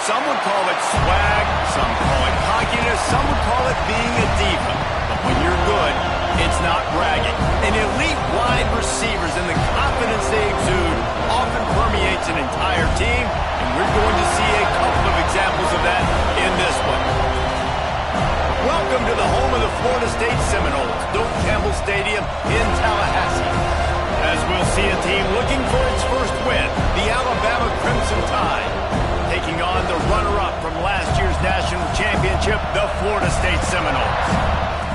Some would call it swag, some call it cockiness, some would call it being a diva. But when you're good, it's not bragging. An elite wide receivers and the confidence they exude often permeates an entire team, and we're going to see a couple of examples of that in this one. Welcome to the home of the Florida State Seminoles, Doak Campbell Stadium in Tallahassee. As we'll see a team looking for its first win, the Alabama Crimson Tide, taking on the runner-up from last year's national championship, the Florida State Seminoles.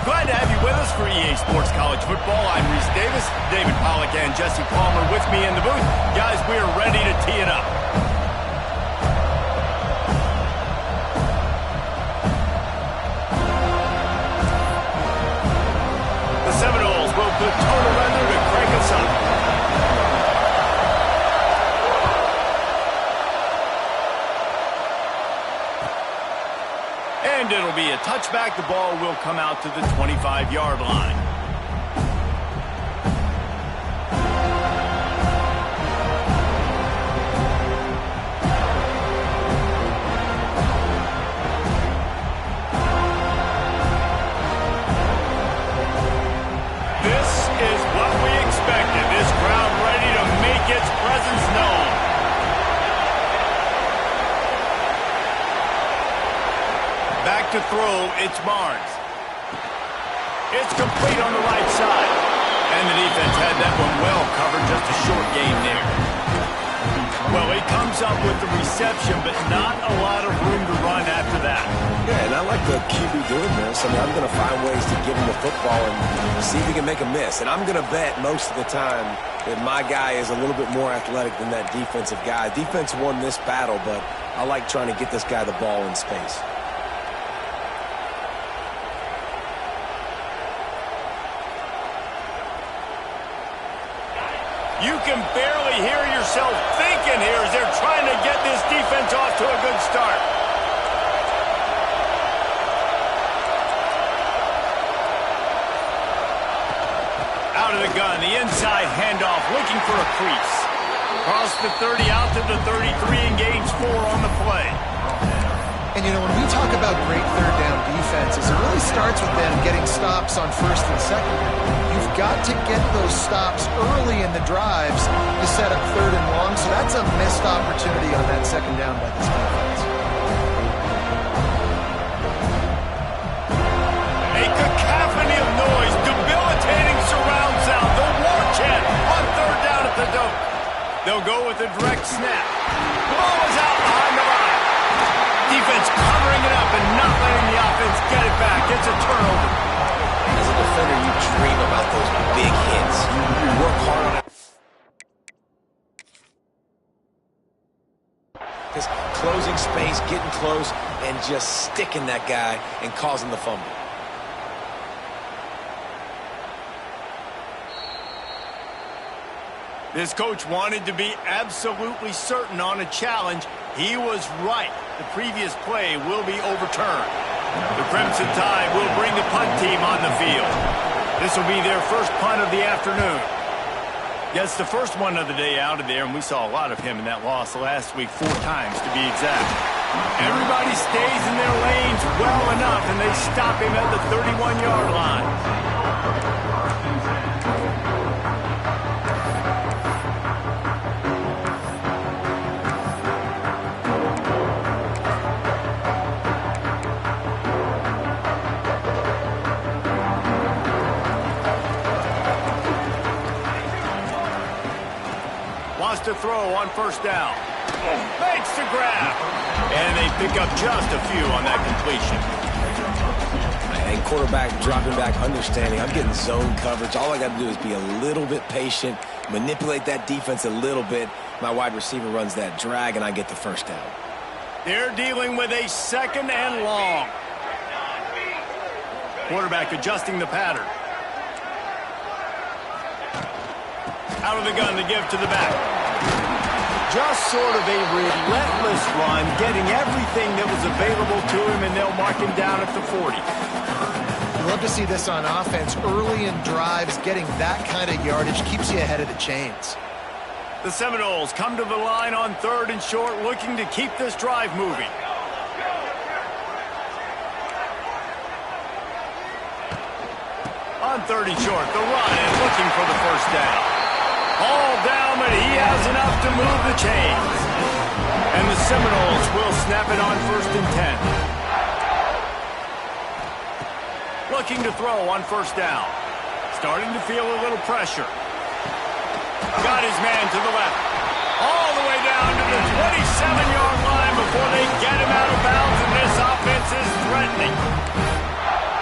Glad to have you with us for EA Sports College Football. I'm Reese Davis, David Pollack and Jesse Palmer with me in the booth. Guys, we are ready to tee it up. The Seminoles will put total weather to crank us up. And it'll be a touchback. The ball will come out to the 25-yard line. This is what we expected. This crowd ready to make its presence known. Back to throw, it's Barnes. It's complete on the right side. And the defense had that one well covered, just a short game there. Well, he comes up with the reception, but not a lot of room to run after that. Yeah, and I like the QB doing this. I mean, I'm going to find ways to give him the football and see if he can make a miss. And I'm going to bet most of the time that my guy is a little bit more athletic than that defensive guy. Defense won this battle, but I like trying to get this guy the ball in space. You can barely hear yourself thinking here as they're trying to get this defense off to a good start. Out of the gun, the inside handoff, looking for a crease. Across the 30, out to the 33, and gains 4 on the play. And, you know, when we talk about great third down defenses, it really starts with them getting stops on first and second. You've got to get those stops early in the drives to set up third and long, so that's a missed opportunity on that second down by this defense. A cacophony of noise, debilitating surround sound, the war chant on third down at the Doak. They'll go with a direct snap. Ball is out behind the line. Defense covering it up and not letting the offense get it back. It's a turnover. As a defender, you dream about those big hits. You work hard on it. Just closing space, getting close, and just sticking that guy and causing the fumble. This coach wanted to be absolutely certain on a challenge. He was right. The previous play will be overturned. The Crimson Tide will bring the punt team on the field. This will be their first punt of the afternoon. Gets the first one of the day out of there, and we saw a lot of him in that loss last week, 4 times to be exact. Everybody stays in their lanes well enough, and they stop him at the 31-yard line. Wants to throw on first down. Makes the grab. And they pick up just a few on that completion. And quarterback dropping back, understanding I'm getting zone coverage. All I got to do is be a little bit patient, manipulate that defense a little bit. My wide receiver runs that drag, and I get the first down. They're dealing with a 2nd and long. Quarterback adjusting the pattern. Out of the gun to give to the back. Just sort of a relentless run, getting everything that was available to him, and they'll mark him down at the 40. You love to see this on offense. Early in drives, getting that kind of yardage keeps you ahead of the chains. The Seminoles come to the line on 3rd and short, looking to keep this drive moving. On 3rd and short, the run and looking for the first down. All down, but he has enough to move the chains. And the Seminoles will snap it on 1st and 10. Looking to throw on 1st down. Starting to feel a little pressure. Got his man to the left. All the way down to the 27-yard line before they get him out of bounds, and this offense is threatening.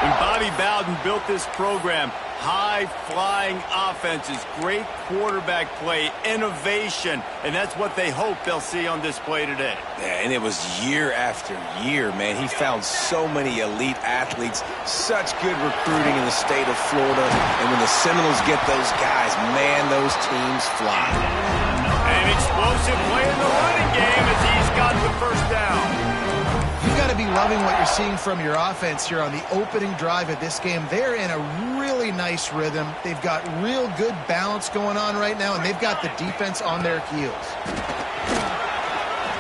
When Bobby Bowden built this program, high-flying offenses, great quarterback play, innovation, and that's what they hope they'll see on display today. Yeah, and it was year after year, man. He found so many elite athletes, such good recruiting in the state of Florida, and when the Seminoles get those guys, man, those teams fly. An explosive play in the running game as he's got the first down. You've got to be loving what you're seeing from your offense here on the opening drive of this game. They're in a really nice rhythm. They've got real good balance going on right now, and they've got the defense on their heels.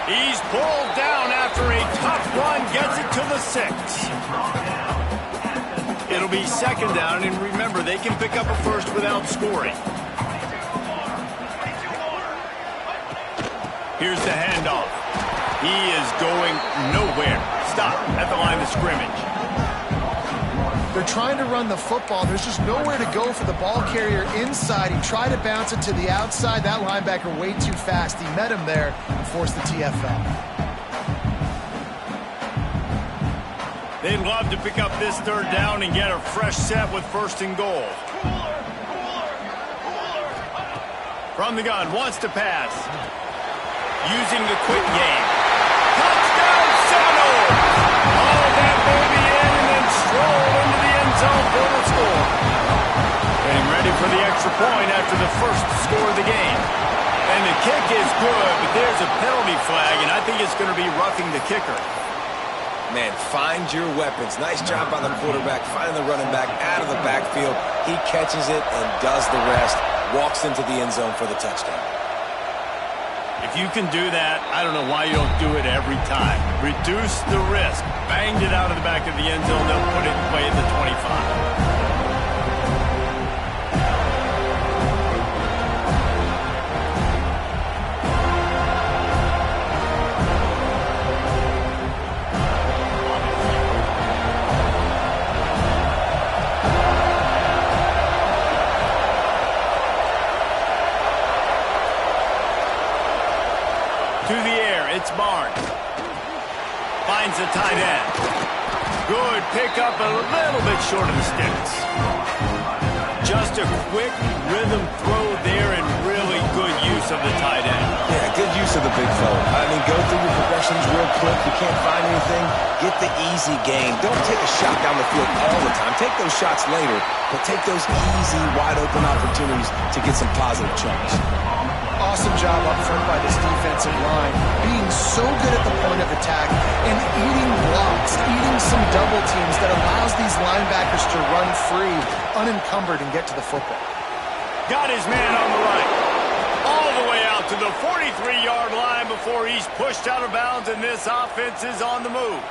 He's pulled down after a tough run, gets it to the 6. It'll be 2nd down, and remember, they can pick up a first without scoring. Here's the handoff. He is going nowhere. Stop at the line of scrimmage. They're trying to run the football. There's just nowhere to go for the ball carrier inside. He tried to bounce it to the outside. That linebacker way too fast. He met him there and forced the TFL. They'd love to pick up this 3rd down and get a fresh set with 1st and goal. From the gun, wants to pass. Using the quick game. Touchdown, Seminoles! All that baby in and then stroll into the end zone for the score. Getting ready for the extra point after the first score of the game. And the kick is good, but there's a penalty flag, and I think it's going to be roughing the kicker. Man, find your weapons. Nice job by the quarterback, finding the running back out of the backfield. He catches it and does the rest. Walks into the end zone for the touchdown. If you can do that, I don't know why you don't do it every time. Reduce the risk. Banged it out of the back of the end zone. They'll put it in play at the 25. To the air, it's Barnes. Finds the tight end. Good pickup, a little bit short of the sticks. Just a quick rhythm throw there and really good use of the tight end. Yeah, good use of the big fella. I mean, go through your progressions real quick. You can't find anything, get the easy gain. Don't take a shot down the field all the time. Take those shots later, but take those easy, wide-open opportunities to get some positive chunks. Awesome job up front by this defensive line, being so good at the point of attack and eating blocks, eating some double teams that allows these linebackers to run free, unencumbered, and get to the football. Got his man on the right. All the way out to the 43-yard line before he's pushed out of bounds, and this offense is on the move.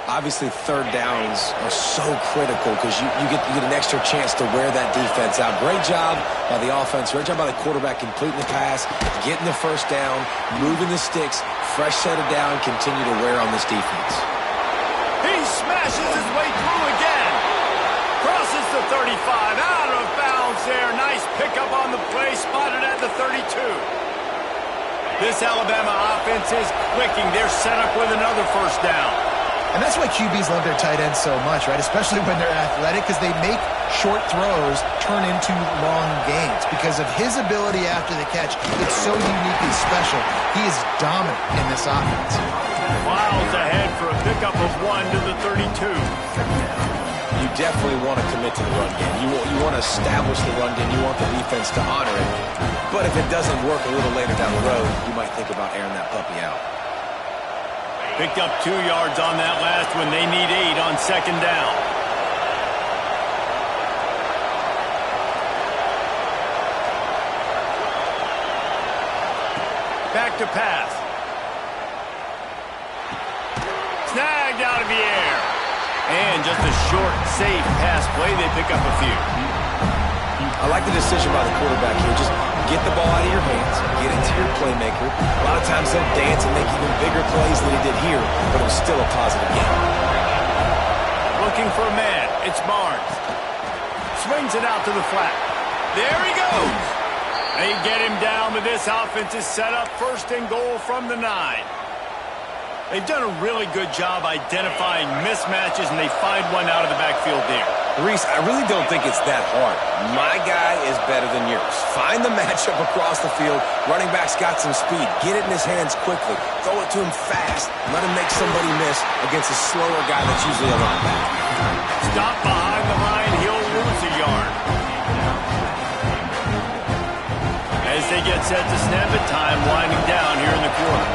Obviously, 3rd downs are so critical because you get an extra chance to wear that defense out. Great job by the offense. Great job by the quarterback completing the pass, getting the first down, moving the sticks, fresh set of down, continue to wear on this defense. He smashes his way through again. Crosses the 35, out of bounds there. Nice pickup on the play, spotted at the 32. This Alabama offense is clicking. They're set up with another first down. And that's why QBs love their tight ends so much, right? Especially when they're athletic, because they make short throws turn into long gains. Because of his ability after the catch, it's so uniquely special. He is dominant in this offense. Miles ahead for a pickup of 1 to the 32. You definitely want to commit to the run game. You want to establish the run game. You want the defense to honor it. But if it doesn't work a little later down the road, you might think about airing that puppy out. Picked up 2 yards on that last one. They need 8 on second down. Back to pass. Snagged out of the air. And just a short, safe pass play. They pick up a few. I like the decision by the quarterback here. Just get the ball out of your hands, get it to your playmaker. A lot of times he'll dance and make even bigger plays than he did here, but it was still a positive game. Looking for a man. It's Barnes. Swings it out to the flat. There he goes. They get him down, but this offense is set up first and goal from the 9. They've done a really good job identifying mismatches, and they find one out of the backfield there. Reese, I really don't think it's that hard. My guy is better than yours. Find the matchup across the field. Running back's got some speed. Get it in his hands quickly. Throw it to him fast. Let him make somebody miss against a slower guy that's usually a linebacker. Stop behind the line. He'll lose a yard. As they get set to snap it, time winding down here in the quarter.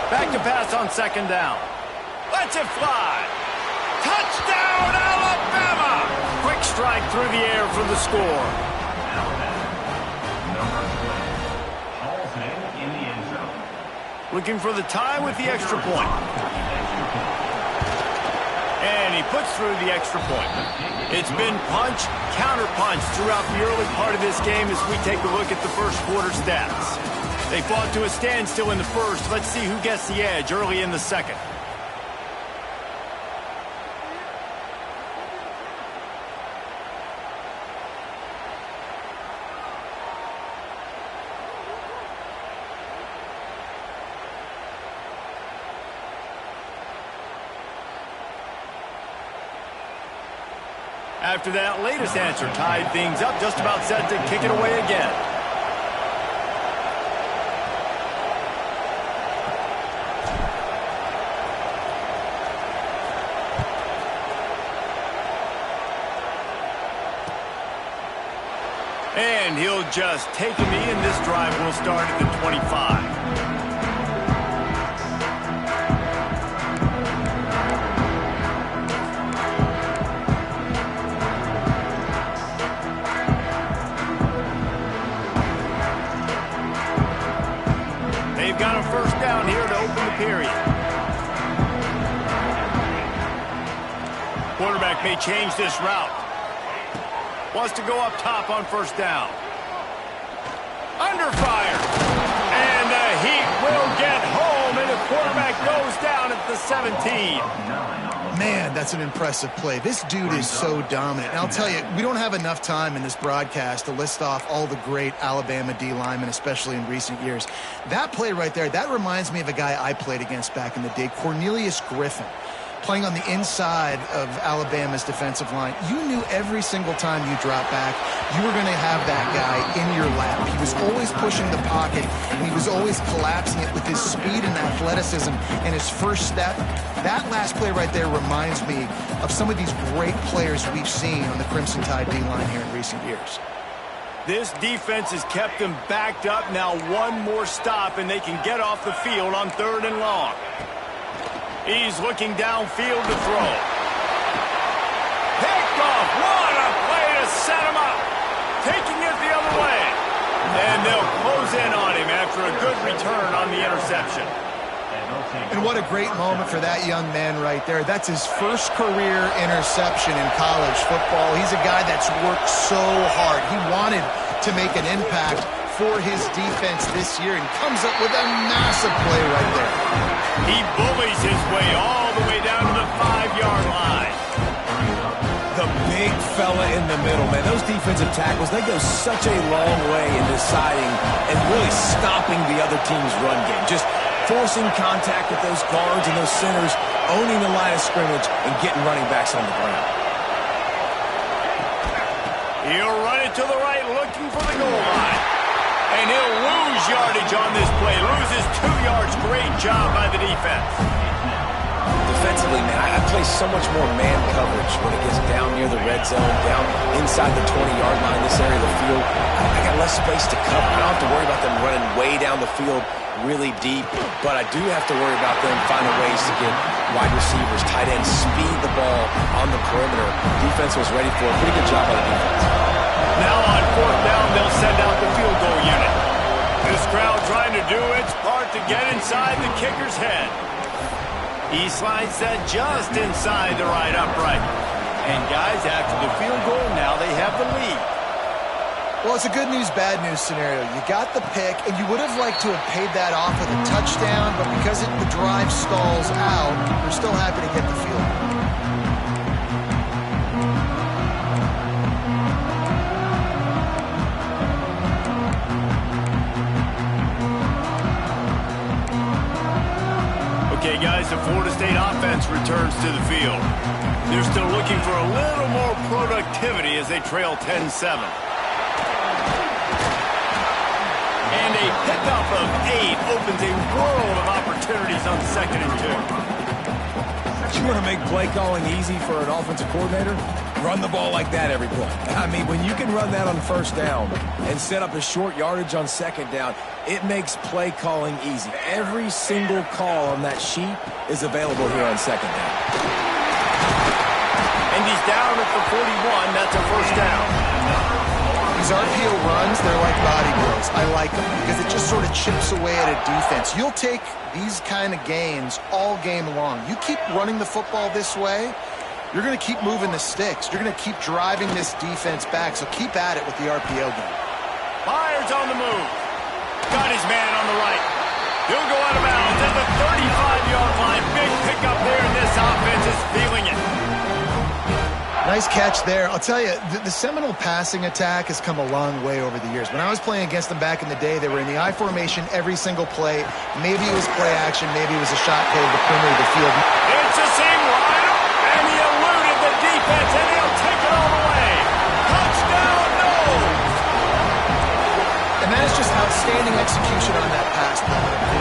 Back to pass on second down. Lets it fly. Touchdown, Alabama! Quick strike through the air for the score. Looking for the tie with the extra point. And he puts through the extra point. It's been punch, counter-punch throughout the early part of this game as we take a look at the first quarter stats. They fought to a standstill in the first. Let's see who gets the edge early in the second. After that latest answer tied things up, just about set to kick it away again. And he'll just take him in. This drive will start at the 25. They've got a first down here to open the period. Quarterback may change this route. Wants to go up top on first down. Under fire. And the Heat will get home, and the quarterback goes down at the 17. Man, that's an impressive play. This dude is so dominant. And I'll tell you, we don't have enough time in this broadcast to list off all the great Alabama D linemen, especially in recent years. That play right there, that reminds me of a guy I played against back in the day, Cornelius Griffin, playing on the inside of Alabama's defensive line. You knew every single time you dropped back, you were going to have that guy in your lap. He was always pushing the pocket, and he was always collapsing it with his speed and athleticism and his first step. That last play right there reminds me of some of these great players we've seen on the Crimson Tide D-line here in recent years. This defense has kept them backed up. Now one more stop, and they can get off the field on third and long. He's looking downfield to throw. Picked off. What a play to set him up. Taking it the other way. And they'll close in on him after a good return on the interception. And what a great moment for that young man right there. That's his first career interception in college football. He's a guy that's worked so hard. He wanted to make an impact for his defense this year and comes up with a massive play right there. He bullies his way all the way down to the 5-yard line. The big fella umbrella in the middle, man. Those defensive tackles, they go such a long way in deciding and really stopping the other team's run game. Just forcing contact with those guards and those centers, owning the line of scrimmage, and getting running backs on the ground. He'll run it to the right, looking for the goal line. And he'll lose yardage on this play. Loses 2 yards. Great job by the defense. Defensively, man, I play so much more man coverage when it gets down near the red zone, down inside the 20-yard line, this area of the field. I got less space to cover. I don't have to worry about them running way down the field really deep, but I do have to worry about them finding ways to get wide receivers, tight ends, speed the ball on the perimeter. Defense was ready for it. Pretty good job by the defense. Now on 4th down, they'll send out the field goal unit. This crowd trying to do its part to get inside the kicker's head. He slides that just inside the right upright. And guys, after the field goal, now they have the lead. Well, it's a good news, bad news scenario. You got the pick, and you would have liked to have paid that off with a touchdown, but because the drive stalls out, we're still happy to get the field goal. Okay, guys, the Florida State offense returns to the field. They're still looking for a little more productivity as they trail 10-7. And a pickup of 8 opens a world of opportunities on 2nd and 2. You want to make play calling easy for an offensive coordinator? Run the ball like that every play. I mean, when you can run that on 1st down and set up a short yardage on 2nd down, it makes play calling easy. Every single call on that sheet is available here on 2nd down. And he's down at the 41. That's a 1st down. These RPO runs, they're like body blows. I like them because it just sort of chips away at a defense. You'll take these kind of gains all game long. You keep running the football this way, you're going to keep moving the sticks. You're going to keep driving this defense back, so keep at it with the RPO game. Myers on the move. Got his man on the right. He'll go out of bounds at the 35-yard line. Big pickup there, and this offense is feeling it. Nice catch there. I'll tell you, the Seminole passing attack has come a long way over the years. When I was playing against them back in the day, they were in the I formation every single play. Maybe it was play action. Maybe it was a shot play to the perimeter of the field. It's a seam wide, and he eluded the defense, and he'll take it all the way. Touchdown, no! And that is just outstanding execution on that pass.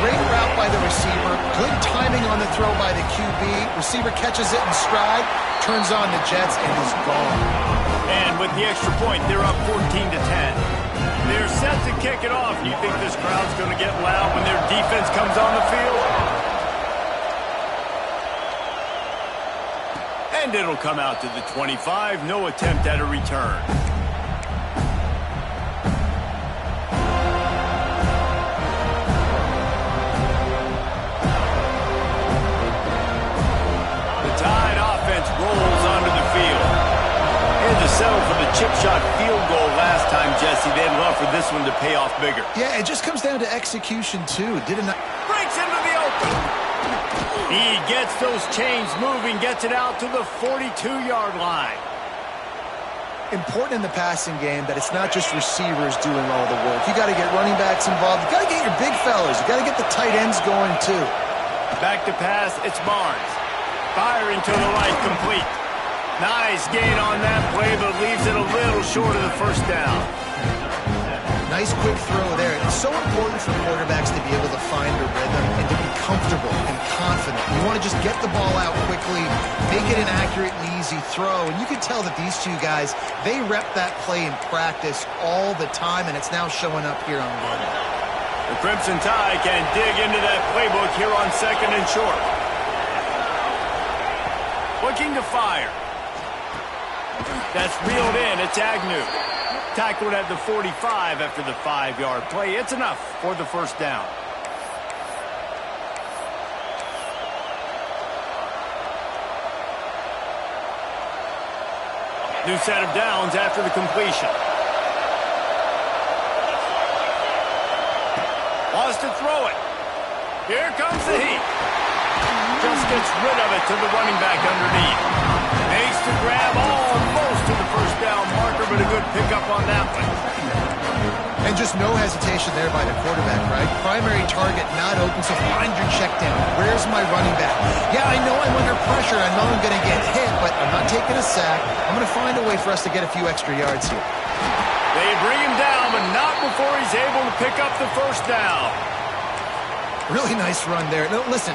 Great route by the receiver. Good timing on the throw by the QB. Receiver catches it in stride, turns on the jets, and is gone. And with the extra point, they're up 14-10. They're set to kick it off. You think this crowd's going to get loud when their defense comes on the field? And it'll come out to the 25. No attempt at a return. Rolls onto the field. Had to settle for the chip shot field goal last time, Jesse. They'd love for this one to pay off bigger. Yeah, it just comes down to execution, too. Breaks into the open. He gets those chains moving, gets it out to the 42-yard line. Important in the passing game that it's not just receivers doing all the work. You got to get running backs involved. You got to get your big fellas. You got to get the tight ends going, too. Back to pass, it's Barnes. Firing to the right, complete. Nice gain on that play, but leaves it a little short of the 1st down. Nice quick throw there. It's so important for quarterbacks to be able to find a rhythm and to be comfortable and confident. You want to just get the ball out quickly, make it an accurate and easy throw. And you can tell that these two guys, they rep that play in practice all the time, and it's now showing up here on the run. The Crimson Tide can dig into that playbook here on 2nd and short. Looking to fire. That's reeled in. It's Agnew. Tackled at the 45 after the 5-yard play. It's enough for the 1st down. New set of downs after the completion. Wants to throw it. Here comes the heat. Just gets rid of it to the running back underneath. Makes the grab almost to the 1st down pick up on that one. And just no hesitation there by the quarterback, right? Primary target not open, so find your check down. Where's my running back? Yeah, I know I'm under pressure. I know I'm going to get hit, but I'm not taking a sack. I'm going to find a way for us to get a few extra yards here. They bring him down, but not before he's able to pick up the first down. Really nice run there. No, listen,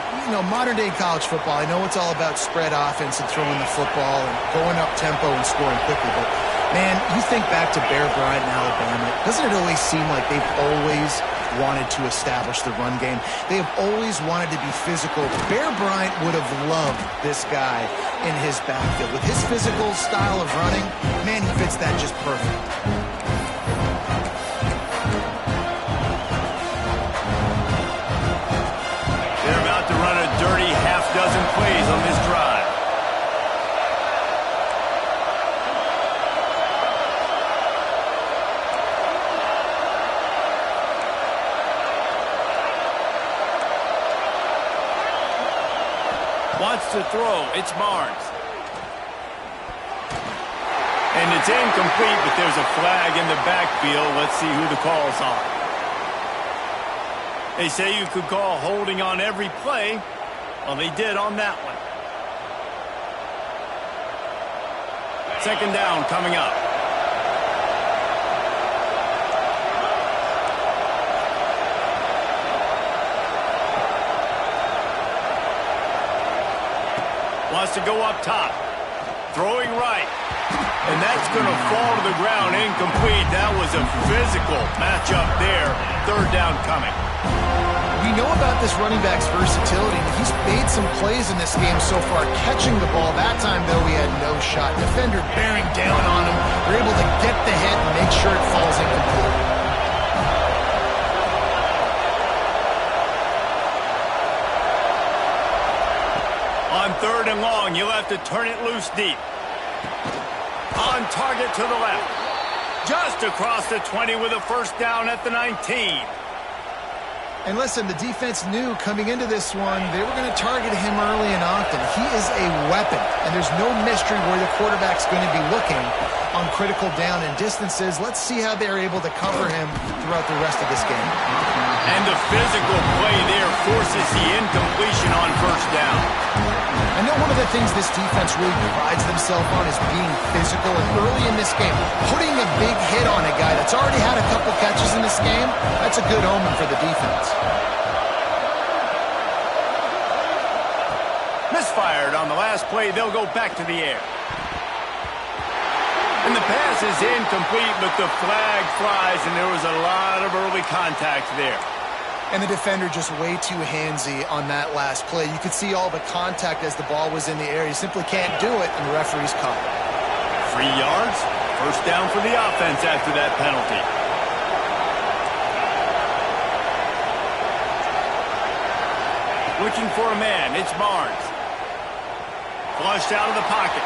modern-day college football, I know it's all about spread offense and throwing the football and going up tempo and scoring quickly, but, man, you think back to Bear Bryant in Alabama, doesn't it always seem like they've always wanted to establish the run game? They have always wanted to be physical. Bear Bryant would have loved this guy in his backfield. With his physical style of running, man, he fits that just perfect. They're about to run a dirty half-dozen plays on this drive. Wants to throw. It's Barnes. And it's incomplete, but there's a flag in the backfield. Let's see who the call's on. They say you could call holding on every play. Well, they did on that one. Second down coming up. Wants to go up top. Throwing right. And that's going to fall to the ground incomplete. That was a physical matchup there. Third down coming. We know about this running back's versatility. He's made some plays in this game so far, catching the ball. That time, though, he had no shot. Defender bearing down on him. They're able to get the hit and make sure it falls incomplete. On third and long, you'll have to turn it loose deep. On target to the left. Just across the 20 with a first down at the 19. And listen, the defense knew coming into this one, they were going to target him early and often. He is a weapon, and there's no mystery where the quarterback's going to be looking on critical down and distances. Let's see how they're able to cover him throughout the rest of this game. And the physical play there forces the incompletion on first down. I know one of the things this defense really prides themselves on is being physical, and early in this game, putting a big hit on a guy that's already had a couple catches in this game, that's a good omen for the defense. Misfired on the last play. They'll go back to the air. And the pass is incomplete, but the flag flies, and there was a lot of early contact there. And the defender just way too handsy on that last play. You could see all the contact as the ball was in the air. You simply can't do it, and the referee's caught it. 3 yards. First down for the offense after that penalty. Looking for a man. It's Barnes. Flushed out of the pocket.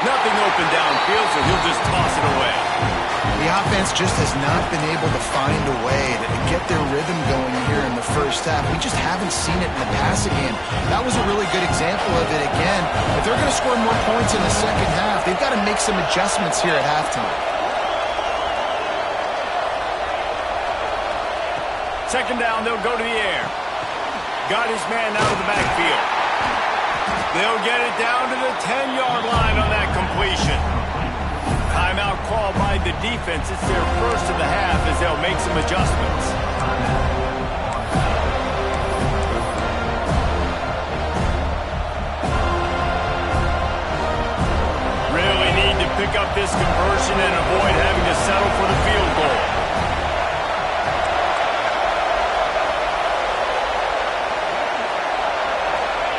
Nothing open downfield, so he'll just toss it away. The offense just has not been able to find a way to get their rhythm going here in the first half. We just haven't seen it in the passing game. That was a really good example of it again. If they're going to score more points in the second half, they've got to make some adjustments here at halftime. Second down, they'll go to the air. Got his man out of the backfield. They'll get it down to the 10-yard line on that completion. Timeout called by the defense. It's their first of the half as they'll make some adjustments. Really need to pick up this conversion and avoid having to settle for the field goal.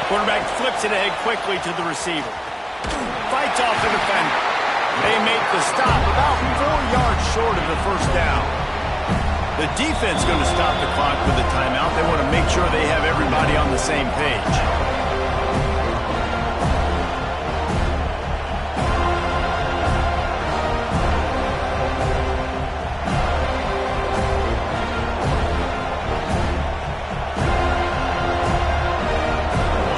Quarterback flips it ahead quickly to the receiver. Fights off the defender. They make the stop about 4 yards short of the first down. The defense going to stop the clock with a timeout. They want to make sure they have everybody on the same page.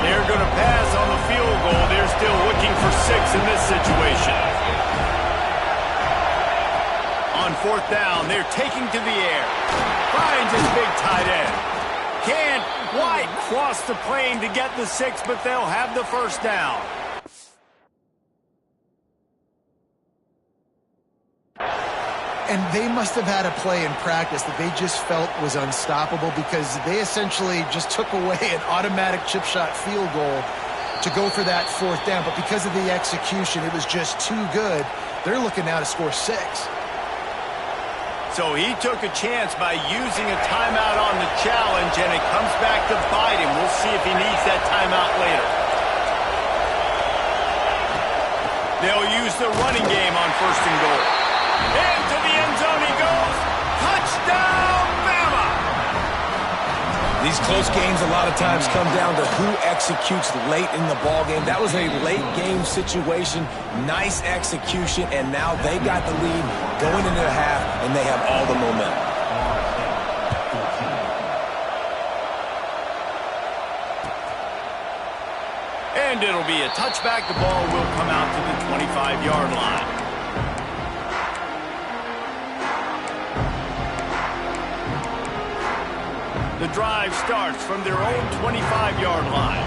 They're going to pass on the field goal. They're still looking for 6 in this situation. 4th down. They're taking to the air. Finds his big tight end. Can't quite cross the plane to get the 6, but they'll have the 1st down. And they must have had a play in practice that they just felt was unstoppable because they essentially just took away an automatic chip shot field goal to go for that 4th down. But because of the execution, it was just too good. They're looking now to score 6. So he took a chance by using a timeout on the challenge, and it comes back to bite him. We'll see if he needs that timeout later. They'll use the running game on 1st and goal. Into the end zone he goes. Touchdown, Bama! These close games a lot of times come down to who executes late in the ball game. That was a late game situation. Nice execution, and now they got the lead going into the half, and they have all the momentum. And it'll be a touchback. The ball will come out to the 25-yard line. The drive starts from their own 25-yard line.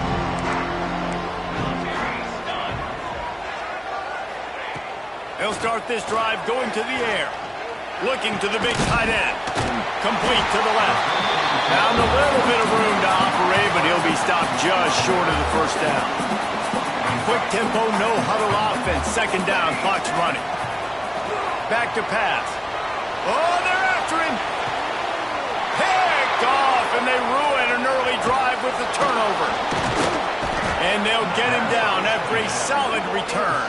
They'll start this drive going to the air. Looking to the big tight end. Complete to the left. Found a little bit of room to operate, but he'll be stopped just short of the 1st down. Quick tempo, no huddle offense. 2nd down, clock's running. Back to pass. Oh, they're after him. Picked off, and they ruin an early drive with the turnover. And they'll get him down after a solid return.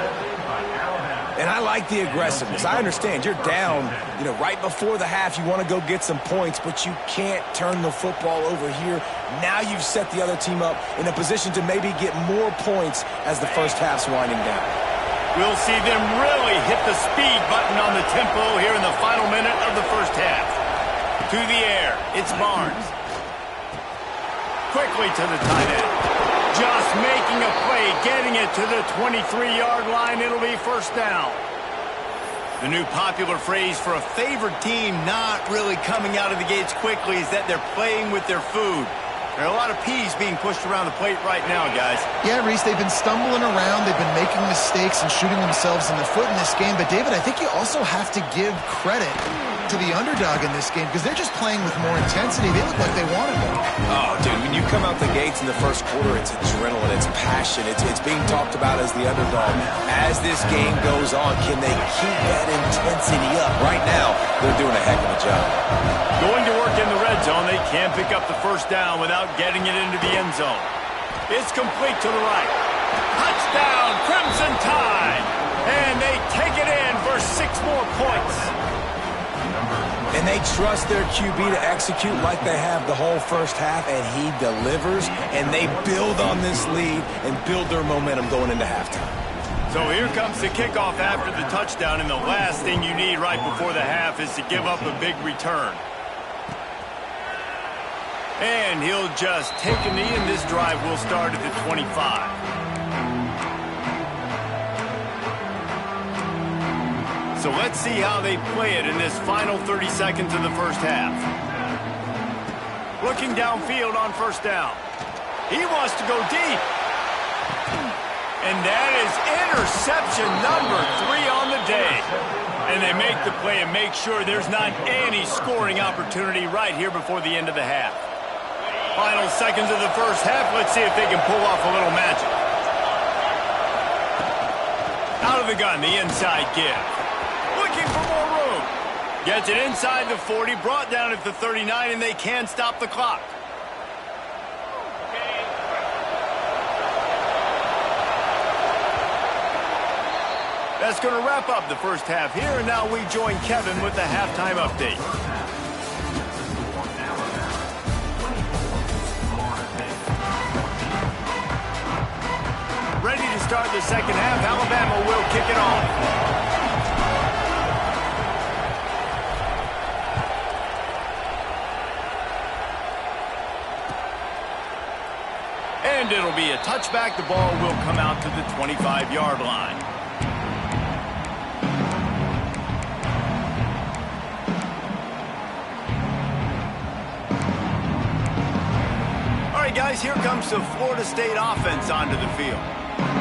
And I like the aggressiveness. I understand you're down, right before the half. You want to go get some points, but you can't turn the football over here. Now you've set the other team up in a position to maybe get more points as the 1st half's winding down. We'll see them really hit the speed button on the tempo here in the final minute of the 1st half. To the air, it's Barnes. Quickly to the tight end. Just making a play, getting it to the 23-yard line. It'll be 1st down. The new popular phrase for a favored team not really coming out of the gates quickly is that they're playing with their food. There are a lot of peas being pushed around the plate right now, guys. Yeah, Reese, they've been stumbling around. They've been making mistakes and shooting themselves in the foot in this game. But, David, I think you also have to give credit to the underdog in this game because they're just playing with more intensity. They look like they wanted it. Oh, dude, when you come out the gates in the 1st quarter, it's adrenaline, it's passion, it's being talked about as the underdog. As this game goes on, can they keep that intensity up? Right now, they're doing a heck of a job. Going to work in the red zone, they can't pick up the 1st down without getting it into the end zone. It's complete to the right. Touchdown, Crimson Tide! And they take it in for 6 more points. And they trust their QB to execute like they have the whole 1st half, and he delivers, and they build on this lead and build their momentum going into halftime. So here comes the kickoff after the touchdown, and the last thing you need right before the half is to give up a big return. And he'll just take a knee, and this drive will start at the 25. So let's see how they play it in this final 30 seconds of the 1st half. Looking downfield on 1st down. He wants to go deep. And that is interception number 3 on the day. And they make the play and make sure there's not any scoring opportunity right here before the end of the half. Final seconds of the 1st half. Let's see if they can pull off a little magic. Out of the gun, the inside give. Looking for more room. Gets it inside the 40, brought down at the 39, and they can stop the clock. That's going to wrap up the 1st half here, and now we join Kevin with the halftime update. Ready to start the 2nd half. Alabama will kick it off. And it'll be a touchback. The ball will come out to the 25-yard line. guys, here comes the Florida State offense onto the field.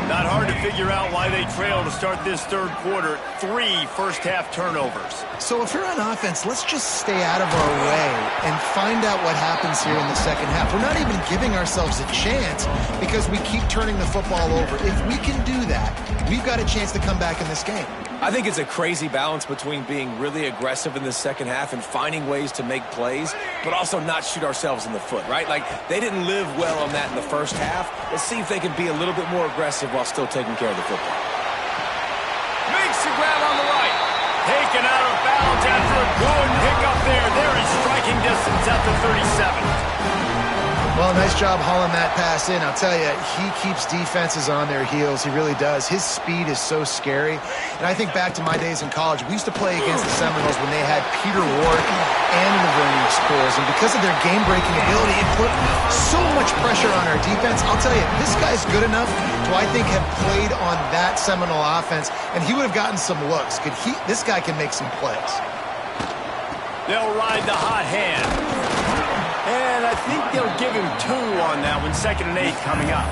Not hard to figure out why they trail to start this third quarter. 3 first-half turnovers. So if you're on offense, let's just stay out of our way and find out what happens here in the second half. We're not even giving ourselves a chance because we keep turning the football over. If we can do that, we've got a chance to come back in this game. I think it's a crazy balance between being really aggressive in the second half and finding ways to make plays, but also not shoot ourselves in the foot, right? Like, they didn't live well on that in the first half. Let's see if they can be a little bit more aggressive while still taking care of the football. Makes the grab on the right. Taken out of bounds after a good pickup there. They're in striking distance at the 37. Well, nice job hauling that pass in. I'll tell you, he keeps defenses on their heels. He really does. His speed is so scary. And I think back to my days in college. We used to play against the Seminoles when they had Peter Warrick and Laverne schools. And because of their game-breaking ability, it put so much pressure on our defense. I'll tell you, this guy's good enough to, I think, have played on that Seminole offense, and he would have gotten some looks. This guy can make some plays. They'll ride the hot hand. And I think they'll give him 2 on that one. 2nd and 8 coming up.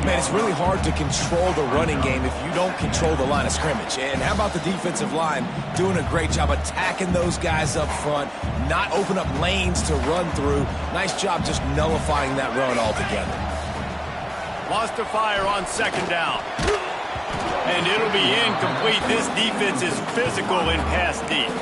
Man, it's really hard to control the running game if you don't control the line of scrimmage. And how about the defensive line doing a great job attacking those guys up front, not open up lanes to run through. Nice job just nullifying that run altogether. Lost to fire on 2nd down. And it'll be incomplete. This defense is physical in pass deep.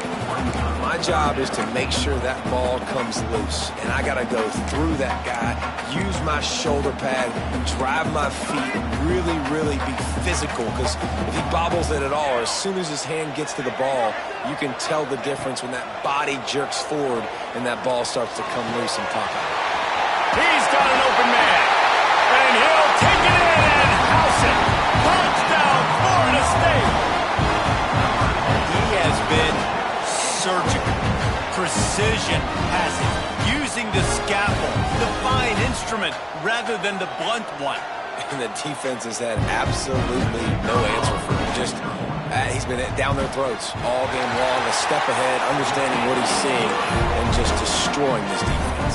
My job is to make sure that ball comes loose, and I got to go through that guy, use my shoulder pad, drive my feet, really, really be physical, because if he bobbles it at all, or as soon as his hand gets to the ball, you can tell the difference when that body jerks forward and that ball starts to come loose and pop out. He's got an open man, and he'll take it in and house it. Touchdown, Florida State. He has been surgical, precision passing, using the scalpel, the fine instrument, rather than the blunt one. And the defense has had absolutely no answer for him. Just, he's been down their throats all game long, a step ahead, understanding what he's seeing, and just destroying this defense.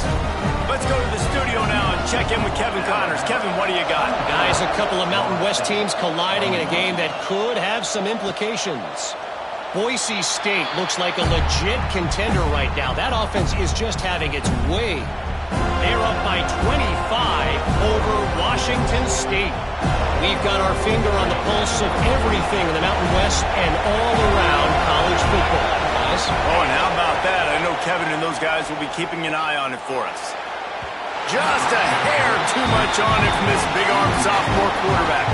Let's go to the studio now and check in with Kevin Connors. Kevin, what do you got? Guys, a couple of Mountain West teams colliding in a game that could have some implications. Boise State looks like a legit contender right now. That offense is just having its way. They're up by 25 over Washington State. We've got our finger on the pulse of everything in the Mountain West and all around college football, guys. Oh, and how about that? I know Kevin and those guys will be keeping an eye on it for us. Just a hair too much on it from this big-arm sophomore quarterback.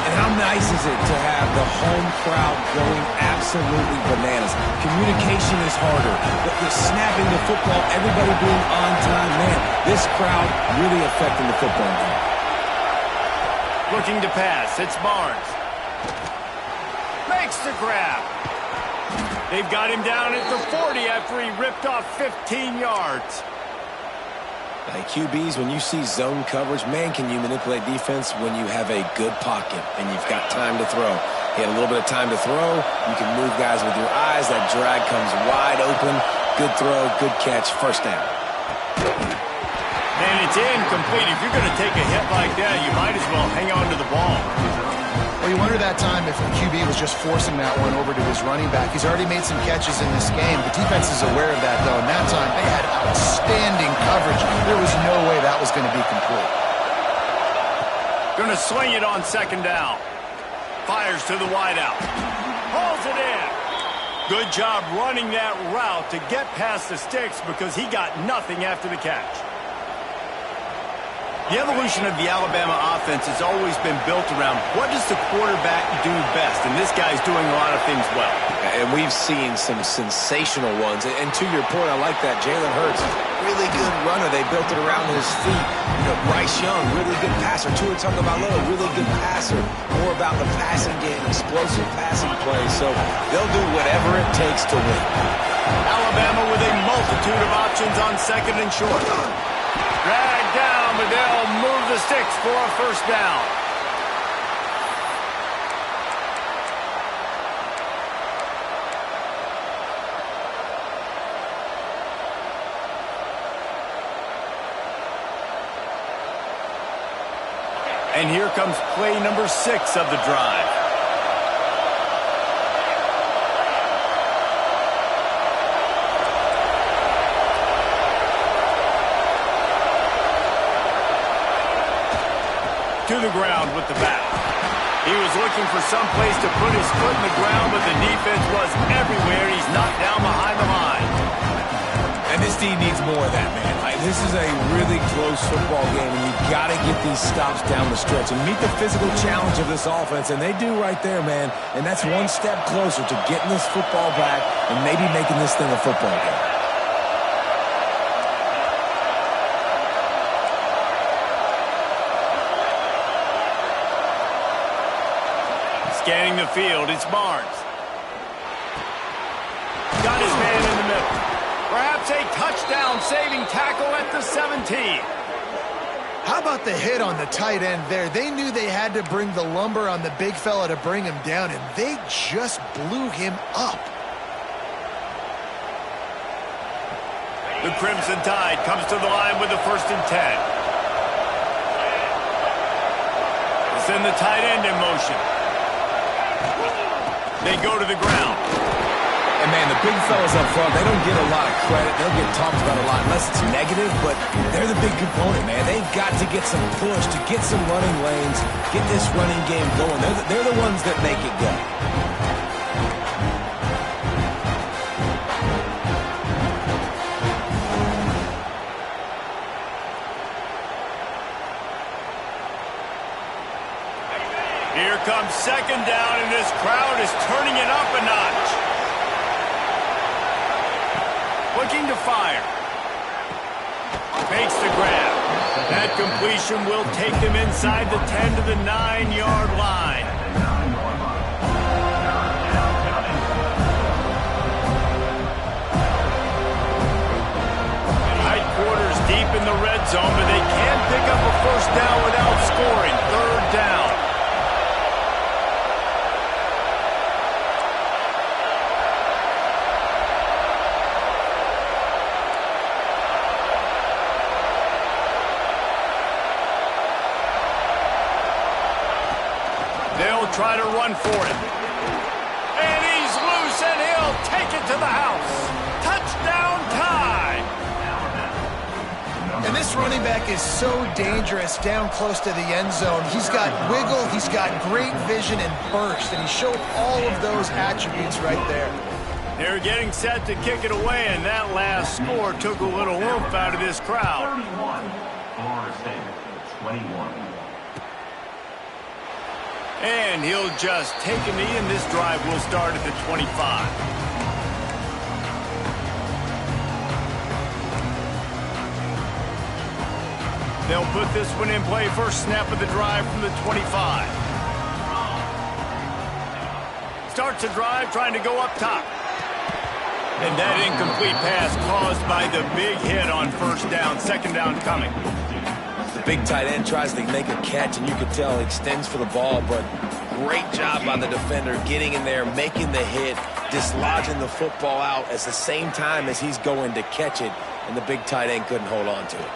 And how nice is it to have the home crowd going absolutely bananas? Communication is harder. The snapping the football, everybody being on time. Man, this crowd really affecting the football game. Looking to pass. It's Barnes. Makes the grab. They've got him down at the 40 after he ripped off 15 yards. Like QBs, when you see zone coverage, man, can you manipulate defense when you have a good pocket and you've got time to throw. He had a little bit of time to throw. You can move guys with your eyes. That drag comes wide open. Good throw, good catch, first down. And it's incomplete. If you're going to take a hit like that, you might as well hang on to the ball. Well, you wonder that time if the QB was just forcing that one over to his running back. He's already made some catches in this game. The defense is aware of that, though. And that time, they had outstanding coverage. There was no way that was going to be complete. Going to swing it on 2nd down. Fires to the wideout. Hauls it in. Good job running that route to get past the sticks because he got nothing after the catch. The evolution of the Alabama offense has always been built around what does the quarterback do best, and this guy's doing a lot of things well. And we've seen some sensational ones. And to your point, I like that. Jalen Hurts, really good runner. They built it around his feet. You know, Bryce Young, really good passer. Tua Tagovailoa, really good passer. More about the passing game, explosive passing plays. So they'll do whatever it takes to win. Alabama with a multitude of options on 2nd and short. Drag down, but they'll move the sticks for a first down. And here comes play number 6 of the drive. To the ground with the back. He was looking for some place to put his foot in the ground, but the defense was everywhere. He's knocked down behind the line. And this team needs more of that, man. This is a really close football game, and you've got to get these stops down the stretch and meet the physical challenge of this offense, and they do right there, man. And that's one step closer to getting this football back and maybe making this thing a football game. Scanning the field, it's Barnes. Got his man in the middle. Perhaps a touchdown-saving tackle at the 17. How about the hit on the tight end there? They knew they had to bring the lumber on the big fella to bring him down, and they just blew him up. The Crimson Tide comes to the line with the 1st and 10. Send the tight end in motion. They go to the ground. And, man, the big fellas up front, they don't get a lot of credit. They'll get talked about a lot unless it's negative, but they're the big component, man. They've got to get some push, to get some running lanes, get this running game going. They're the ones that make it go. Here comes 2nd down, and this crowd is turning it up a notch. Looking to fire. Makes the grab. That completion will take them inside the 10 to the 9-yard line. Tight quarters deep in the red zone, but they can pick up a 1st down without scoring. 3rd down. They'll try to run for it. And he's loose, and he'll take it to the house. Touchdown Tide! And this running back is so dangerous down close to the end zone. He's got wiggle, he's got great vision and burst, and he showed all of those attributes right there. They're getting set to kick it away, and that last score took a little oomph out of this crowd. 31, Florida State, 21. And he'll just take a knee, and this drive will start at the 25. They'll put this one in play. 1st snap of the drive from the 25. Starts a drive trying to go up top. And that incomplete pass caused by the big hit on 1st down. 2nd down coming. The big tight end tries to make a catch, and you can tell he extends for the ball, but great job by the defender getting in there, making the hit, dislodging the football out at the same time as he's going to catch it, and the big tight end couldn't hold on to it.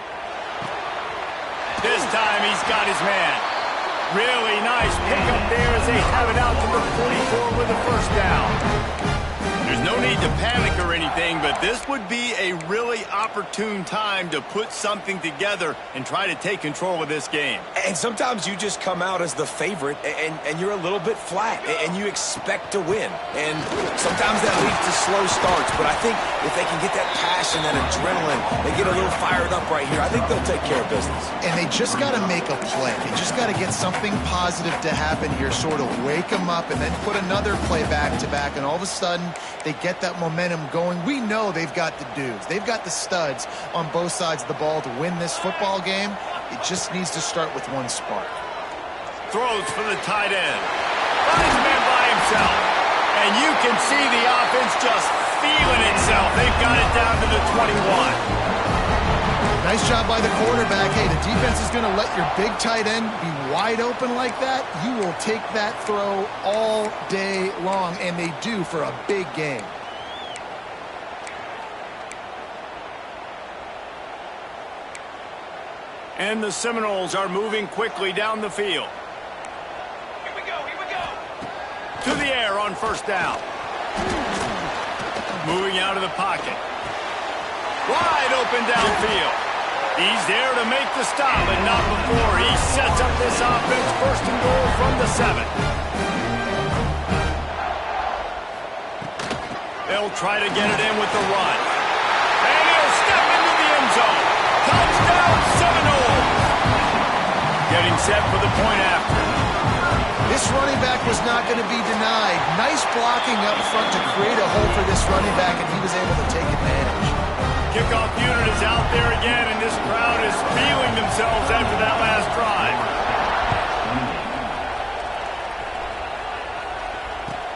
This time he's got his man. Really nice pickup there as they have it out to the 44 with the 1st down. There's no need to panic or anything, but this would be a really opportune time to put something together and try to take control of this game. And sometimes you just come out as the favorite, and you're a little bit flat, and you expect to win. And sometimes that leads to slow starts, but I think if they can get that passion, that adrenaline, they get a little fired up right here, I think they'll take care of business. And they just got to make a play. They just got to get something positive to happen here, sort of wake them up, and then put another play back-to-back, and all of a sudden they get that momentum going. We know they've got the dudes. They've got the studs on both sides of the ball to win this football game. It just needs to start with one spark. Throws for the tight end. Finds man by himself. And you can see the offense just feeling itself. They've got it down to the 21. Nice job by the quarterback. Hey, the defense is going to let your big tight end be wide open like that. You will take that throw all day long, and they do for a big game. And the Seminoles are moving quickly down the field. Here we go, here we go. To the air on first down. Moving out of the pocket. Wide open downfield. He's there to make the stop, but not before he sets up this offense. First and goal from the 7. They'll try to get it in with the run. And he'll step into the end zone. Touchdown, Seminoles. Getting set for the point after. This running back was not going to be denied. Nice blocking up front to create a hole for this running back, and he was able to take advantage. Kickoff unit is out there again, and this crowd is feeling themselves after that last drive.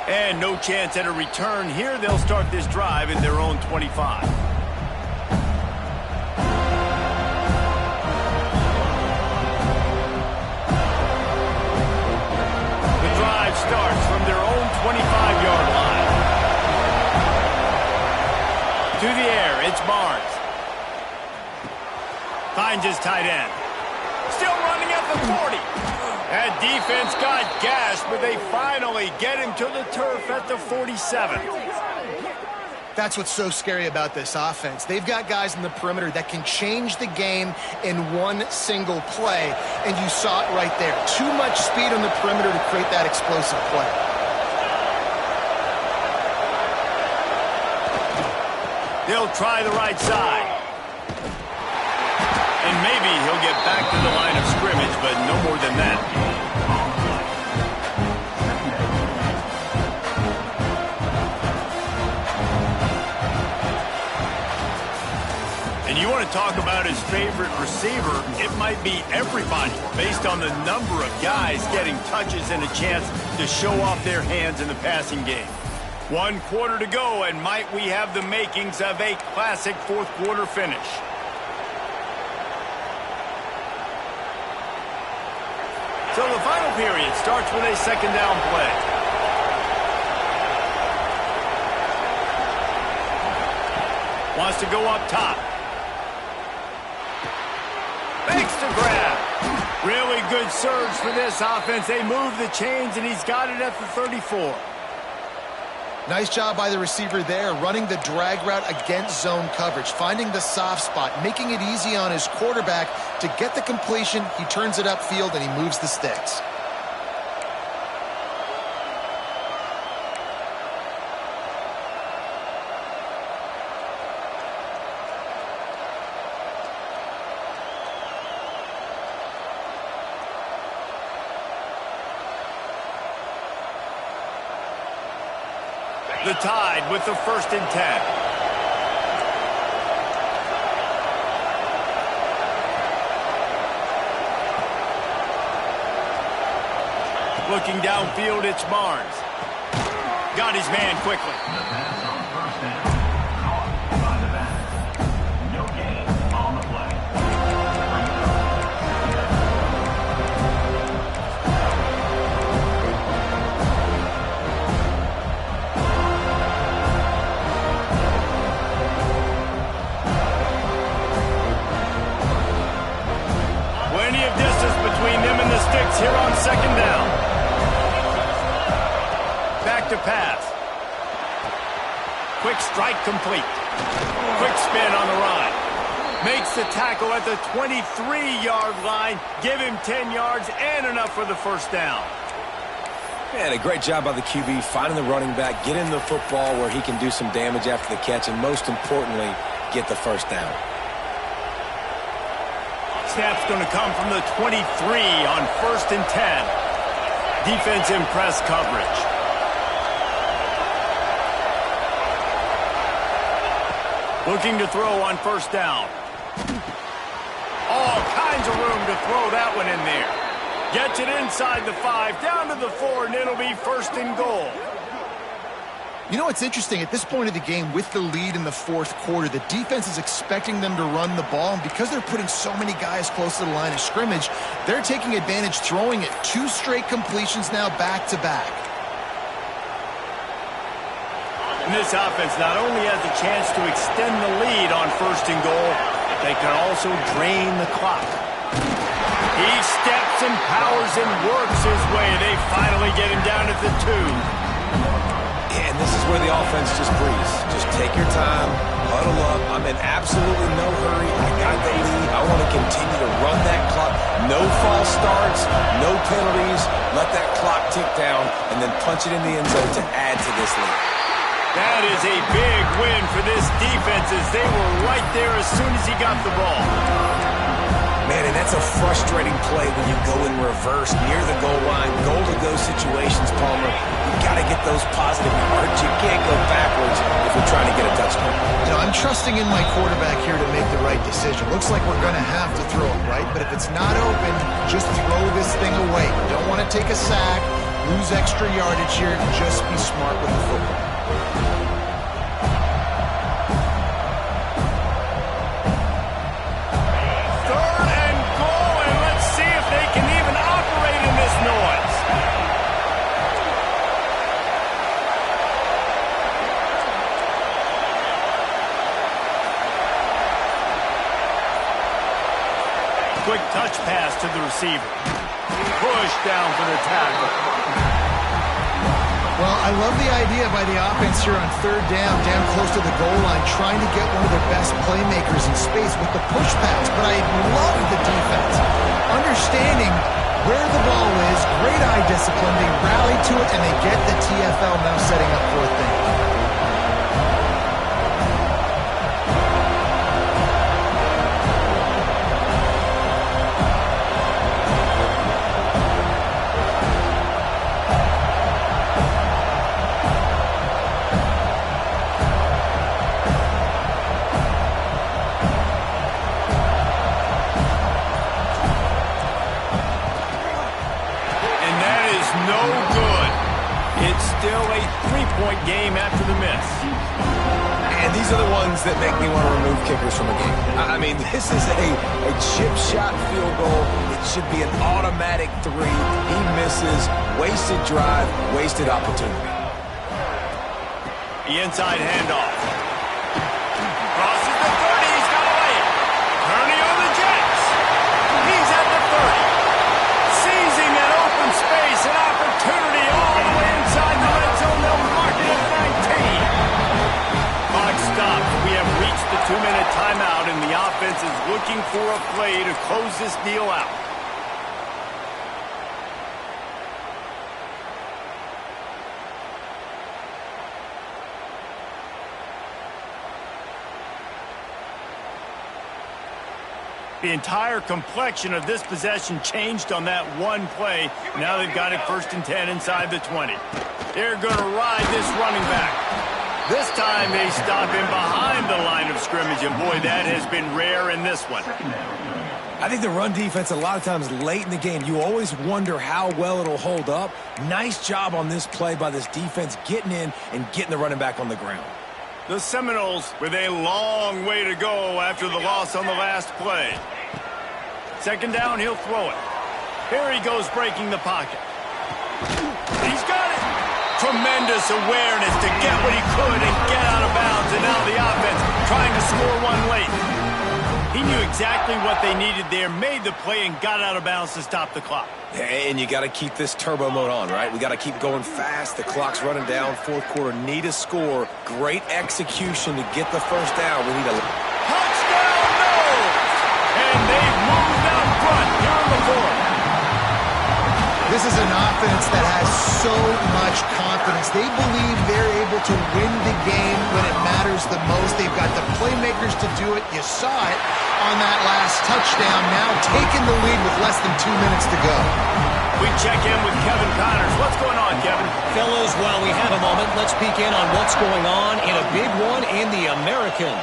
And no chance at a return here. They'll start this drive in their own 25. The drive starts from their own 25-yard line. To the air, it's Barnes. Finds his tight end. Still running at the 40. That defense got gashed, but they finally get him to the turf at the 47. That's what's so scary about this offense. They've got guys in the perimeter that can change the game in one single play, and you saw it right there. Too much speed on the perimeter to create that explosive play. They'll try the right side. And maybe he'll get back to the line of scrimmage, but no more than that. And you want to talk about his favorite receiver, it might be everybody, based on the number of guys getting touches and a chance to show off their hands in the passing game. 1 quarter to go, and might we have the makings of a classic fourth-quarter finish. So the final period starts with a second down play. Wants to go up top. Makes the grab. Really good surge for this offense. They move the chains, and he's got it at the 34. Nice job by the receiver there, running the drag route against zone coverage, finding the soft spot, making it easy on his quarterback to get the completion. He turns it upfield, and he moves the sticks. The Tide with the 1st and 10. Looking downfield, it's Barnes. Got his man quickly. The pass on first down. Caught by the back. No gain on the play. Plenty of distance between them and the sticks here on second down. Back to pass. Quick strike complete. Quick spin on the run. Makes the tackle at the 23-yard line. Give him 10 yards and enough for the first down. Man, a great job by the QB finding the running back, getting the football where he can do some damage after the catch, and most importantly, get the first down. Snap's going to come from the 23 on 1st and 10. Defense in press coverage. Looking to throw on first down. All kinds of room to throw that one in there. Gets it inside the 5, down to the 4, and it'll be 1st and goal. You know what's interesting? At this point of the game, with the lead in the 4th quarter, the defense is expecting them to run the ball, and because they're putting so many guys close to the line of scrimmage, they're taking advantage, throwing it. 2 straight completions now back-to-back. And this offense not only has the chance to extend the lead on 1st and goal, they can also drain the clock. He steps and powers and works his way. They finally get him down at the 2. Yeah, and this is where the offense just breathes. Just take your time, huddle up. I'm in absolutely no hurry. I got the lead. I want to continue to run that clock. No false starts, no penalties. Let that clock tick down, and then punch it in the end zone to add to this lead. That is a big win for this defense as they were right there as soon as he got the ball. Man, and that's a frustrating play when you go in reverse near the goal line, goal-to-go situations, Palmer. You got to get those positive yards. You can't go backwards if you're trying to get a touchdown. You know, I'm trusting in my quarterback here to make the right decision. Looks like we're going to have to throw it, right? But if it's not open, just throw this thing away. You don't want to take a sack, lose extra yardage here. Just be smart with the football. Quick touch pass to the receiver. Push down for the tackle. Well, I love the idea by the offense here on 3rd down close to the goal line, trying to get one of their best playmakers in space with the push pass. But I love the defense. Understanding where the ball is, great eye discipline. They rally to it, and they get the TFL now setting up 4th down. Still a 3-point game after the miss. And these are the ones that make me want to remove kickers from a game. I mean, this is a chip shot field goal. It should be an automatic 3. He misses. Wasted drive, wasted opportunity. The inside handoff. Crosses the 30. He's got away. Kearney on the Jets. He's at the 30. Seizing that open space, an opportunity all the way inside the red zone. They'll mark it at 19. Clock stopped. We have reached the 2-minute timeout, and the offense is looking for a play to close this deal out. The entire complexion of this possession changed on that one play. Now they've got it 1st and 10 inside the 20. They're going to ride this running back. This time they stop him behind the line of scrimmage, and boy, that has been rare in this one. I think the run defense, a lot of times late in the game, you always wonder how well it'll hold up. Nice job on this play by this defense getting in and getting the running back on the ground. The Seminoles with a long way to go after the loss on the last play. 2nd down, he'll throw it. Here he goes breaking the pocket. He's got it. Tremendous awareness to get what he could and get out of bounds. And now the offense trying to score one late. He knew exactly what they needed there, made the play, and got out of bounds to stop the clock. And you got to keep this turbo mode on, right? We got to keep going fast. The clock's running down. 4th quarter, need a score. Great execution to get the 1st down. We need a touchdown, no! And they've moved out front here in the 4th. This is an offense that has so much confidence. They believe they're able to win the game when it matters the most. They've got the playmakers to do it. You saw it on that last touchdown. Now taking the lead with less than 2 minutes to go. We check in with Kevin Connors. What's going on, Kevin? Fellas, while we have a moment, let's peek in on what's going on in a big one in the American.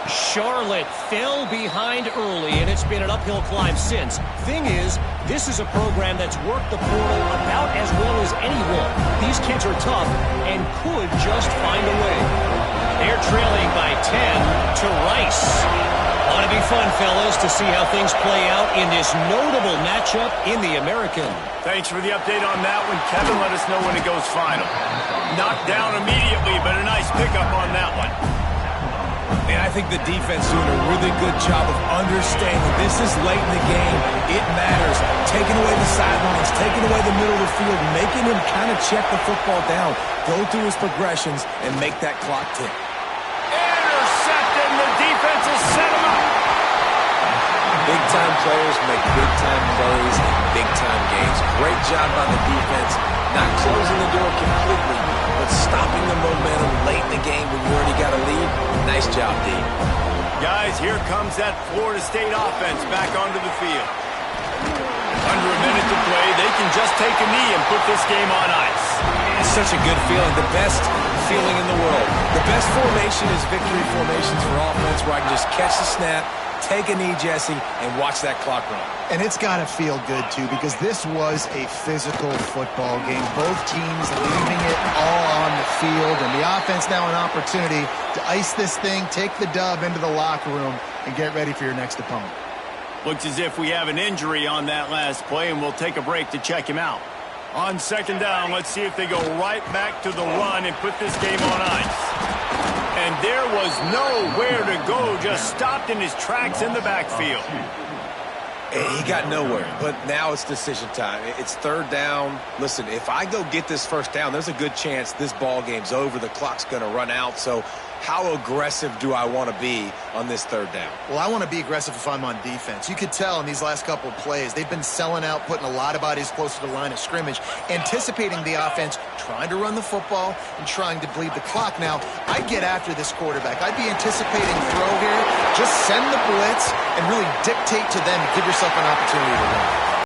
Charlotte fell behind early, and it's been an uphill climb since. Thing is, this is a program that's worked the portal about as well as anyone. These kids are tough and could just find a way. They're trailing by 10 to Rice. Ought to be fun, fellas, to see how things play out in this notable matchup in the American. Thanks for the update on that one, Kevin. Let us know when it goes final. Knocked down immediately, but a nice pickup on that one. And I think the defense doing a really good job of understanding this is late in the game. It matters. Taking away the sidelines, taking away the middle of the field, making him kind of check the football down, go through his progressions, and make that clock tick. Intercepted, and the defense has set him up. Big-time players make big-time plays in big-time games. Great job by the defense, not closing the door completely, but stopping the momentum late in the game when you already got a lead. Nice job, D. Guys, here comes that Florida State offense back onto the field. Under a minute to play, they can just take a knee and put this game on ice. It's such a good feeling, the best feeling in the world. The best formation is victory formations for offense where I can just catch the snap, take a knee, Jesse, and watch that clock run. And it's got to feel good, too, because this was a physical football game. Both teams leaving it all on the field, and the offense now an opportunity to ice this thing, take the dub into the locker room, and get ready for your next opponent. Looks as if we have an injury on that last play, and we'll take a break to check him out. On second down, let's see if they go right back to the run and put this game on ice. And there was nowhere to go, just stopped in his tracks in the backfield. He got nowhere, but now it's decision time. It's third down. Listen, if I go get this first down, there's a good chance this ball game's over. The clock's going to run out. So how aggressive do I want to be on this third down? Well, I want to be aggressive if I'm on defense. You could tell in these last couple of plays, they've been selling out, putting a lot of bodies closer to the line of scrimmage, anticipating the offense, trying to run the football, and trying to bleed the clock. Now, I'd get after this quarterback. I'd be anticipating throw here. Just send the blitz and really dictate to them to give yourself an opportunity to win.